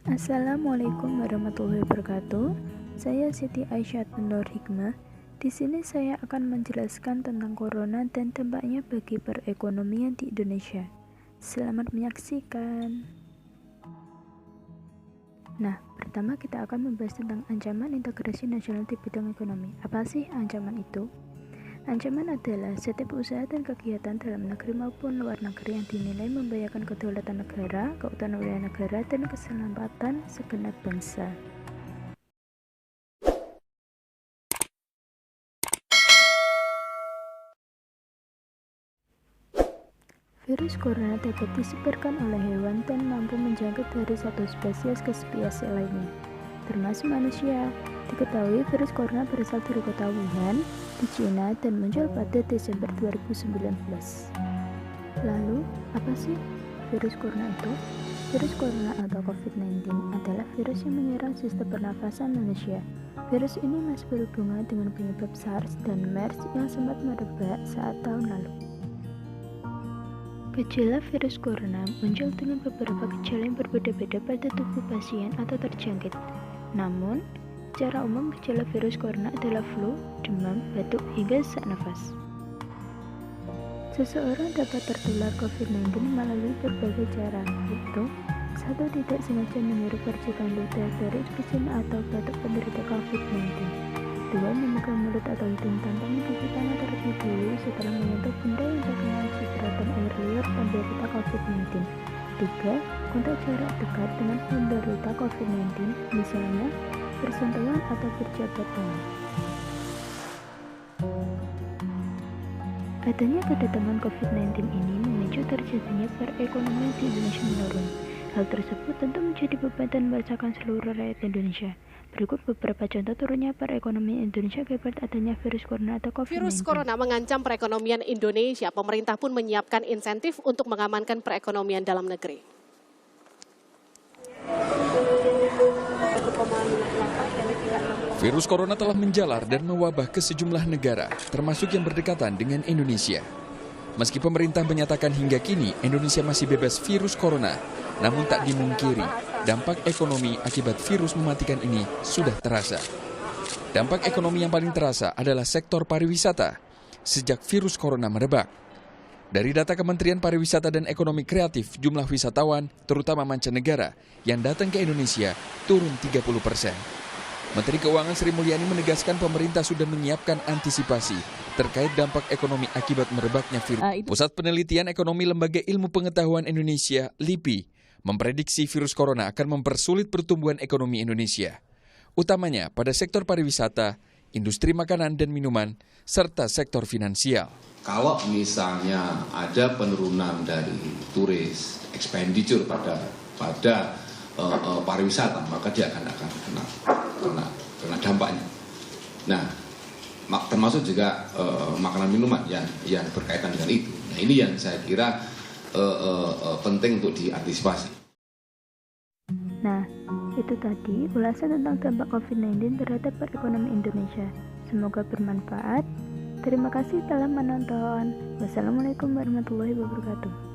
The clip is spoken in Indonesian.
Assalamualaikum warahmatullahi wabarakatuh. Saya Siti Aisyah Nur Hikmah. Di sini saya akan menjelaskan tentang corona dan dampaknya bagi perekonomian di Indonesia. Selamat menyaksikan. Nah, pertama kita akan membahas tentang ancaman integrasi nasional di bidang ekonomi. Apa sih ancaman itu? Ancaman adalah setiap usaha dan kegiatan dalam negeri maupun luar negeri yang dinilai membahayakan kedaulatan negara, keutuhan wilayah negara, dan keselamatan segenap bangsa. Virus corona dapat disebarkan oleh hewan dan mampu menjangkit dari satu spesies ke spesies lainnya, termasuk manusia. Diketahui virus corona berasal dari kota Wuhan di Cina dan muncul pada Desember 2019. Lalu, apa sih virus corona itu? Virus corona atau COVID-19 adalah virus yang menyerang sistem pernafasan manusia. Virus ini masih berhubungan dengan penyebab SARS dan MERS yang sempat merebak saat tahun lalu. Gejala virus corona muncul dengan beberapa gejala yang berbeda-beda pada tubuh pasien atau terjangkit. Namun, secara umum gejala virus corona adalah flu, demam, batuk, hingga sesak nafas. Seseorang dapat tertular COVID-19 melalui berbagai cara, yaitu 1. Tidak sengaja menghirup percikan ludah dari pasien atau batuk penderita COVID-19. 2. Memegang mulut atau hidung tanpa mencuci tangan terlebih dahulu setelah menyentuh benda yang terkena cipratan air liur penderita COVID-19. 3. Kontak jarak dekat dengan penderita COVID-19, misalnya bersentuhan atau berjabat tangan. Adanya kedatangan COVID-19 ini memicu terjadinya perekonomian di Indonesia menurun. Hal tersebut tentu menjadi beban dan membahayakan seluruh rakyat Indonesia. Berikut beberapa contoh turunnya perekonomian Indonesia akibat adanya virus corona atau COVID-19. Virus corona mengancam perekonomian Indonesia. Pemerintah pun menyiapkan insentif untuk mengamankan perekonomian dalam negeri. Virus corona telah menjalar dan mewabah ke sejumlah negara, termasuk yang berdekatan dengan Indonesia. Meski pemerintah menyatakan hingga kini Indonesia masih bebas virus corona, namun tak dimungkiri dampak ekonomi akibat virus mematikan ini sudah terasa. Dampak ekonomi yang paling terasa adalah sektor pariwisata sejak virus corona merebak. Dari data Kementerian Pariwisata dan Ekonomi Kreatif, jumlah wisatawan, terutama mancanegara, yang datang ke Indonesia turun 30%. Menteri Keuangan Sri Mulyani menegaskan pemerintah sudah menyiapkan antisipasi terkait dampak ekonomi akibat merebaknya virus. Pusat Penelitian Ekonomi Lembaga Ilmu Pengetahuan Indonesia, LIPI, memprediksi virus corona akan mempersulit pertumbuhan ekonomi Indonesia, utamanya pada sektor pariwisata, industri makanan dan minuman, serta sektor finansial. Kalau misalnya ada penurunan dari turis, expenditure pada pariwisata, maka dia akan kena dampaknya. Nah, termasuk juga makanan minuman yang berkaitan dengan itu. Nah, ini yang saya kira penting untuk diantisipasi. Nah, itu tadi ulasan tentang dampak COVID-19 terhadap perekonomian Indonesia. Semoga bermanfaat. Terima kasih telah menonton. Wassalamualaikum warahmatullahi wabarakatuh.